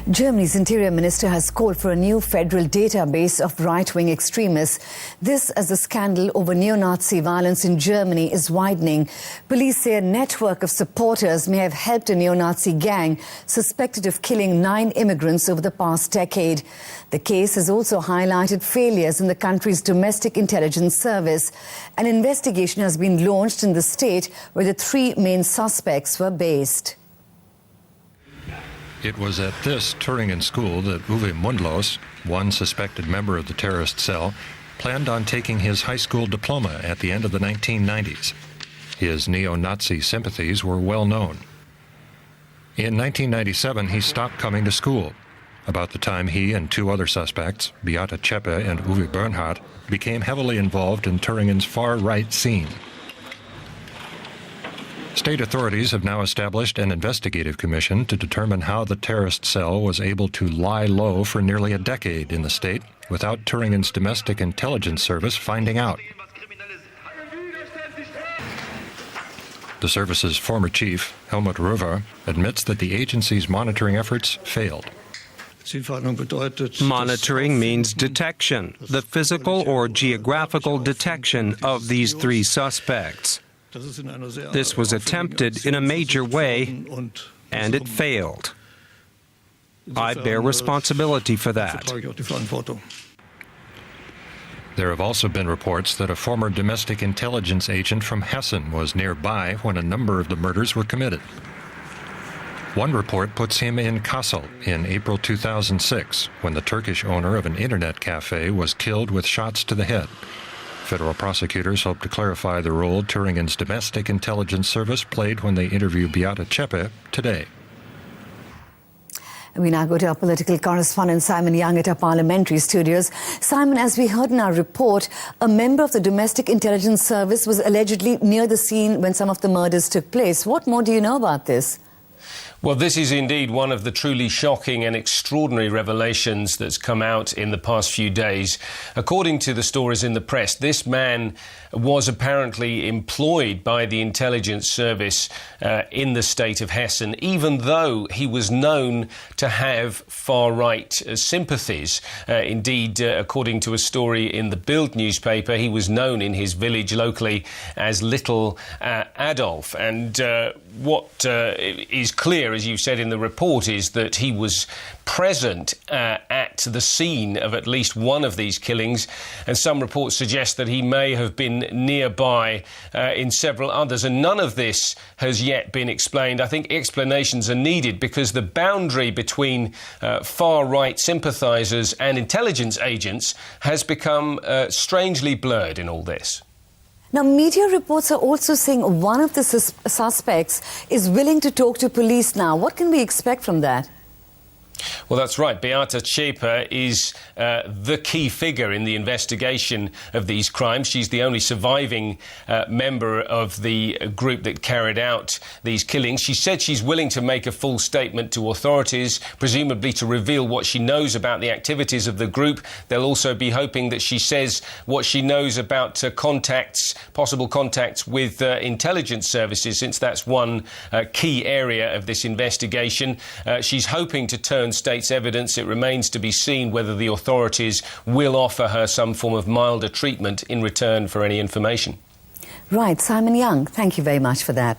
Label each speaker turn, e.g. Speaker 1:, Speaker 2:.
Speaker 1: Germany's interior minister has called for a new federal database of right-wing extremists. This as the scandal over neo-Nazi violence in Germany is widening. Police say a network of supporters may have helped a neo-Nazi gang suspected of killing 9 immigrants over the past decade. The case has also highlighted failures in the country's domestic intelligence service. An investigation has been launched in the state where the 3 main suspects were based.
Speaker 2: It was at this Thüringen school that Uwe Mundlos, one suspected member of the terrorist cell, planned on taking his high school diploma at the end of the 1990s. His neo-Nazi sympathies were well known. In 1997, he stopped coming to school. About the time he and 2 other suspects, Beate Zschäpe and Uwe Bernhardt, became heavily involved in Thüringen's far-right scene. State authorities have now established an investigative commission to determine how the terrorist cell was able to lie low for nearly a decade in the state without Thüringen's domestic intelligence service finding out. The service's former chief, Helmut Röver, admits that the agency's monitoring efforts failed.
Speaker 3: Monitoring means detection, the physical or geographical detection of these 3 suspects. This was attempted in a major way, and it failed. I bear responsibility for that.
Speaker 2: There have also been reports that a former domestic intelligence agent from Hessen was nearby when a number of the murders were committed. One report puts him in Kassel in April 2006, when the Turkish owner of an internet cafe was killed with shots to the head. Federal prosecutors hope to clarify the role Thüringen's domestic intelligence service played when they interview Beate Zschäpe today.
Speaker 1: We now go to our political correspondent Simon Young at our parliamentary studios. Simon, as we heard in our report, a member of the domestic intelligence service was allegedly near the scene when some of the murders took place. What more do you know about this?
Speaker 4: Well, this is indeed one of the truly shocking and extraordinary revelations that's come out in the past few days. According to the stories in the press, this man was apparently employed by the intelligence service in the state of Hessen, even though he was known to have far-right sympathies. Indeed, according to a story in the Bild newspaper, he was known in his village locally as Little Adolf. And what is clear, as you said in the report, is that he was present at the scene of at least one of these killings, and some reports suggest that he may have been nearby in several others, and none of this has yet been explained. I think explanations are needed because the boundary between far-right sympathisers and intelligence agents has become strangely blurred in all this.
Speaker 1: Now, media reports are also saying one of the suspects is willing to talk to police now. What can we expect from that?
Speaker 4: Well, that's right. Beate Zschäpe is the key figure in the investigation of these crimes. She's the only surviving member of the group that carried out these killings. She said she's willing to make a full statement to authorities, presumably to reveal what she knows about the activities of the group. They'll also be hoping that she says what she knows about possible contacts with intelligence services, since that's one key area of this investigation. She's hoping to turn state's evidence. It remains to be seen whether the authorities will offer her some form of milder treatment in return for any information.
Speaker 1: Right, Simon Young, thank you very much for that.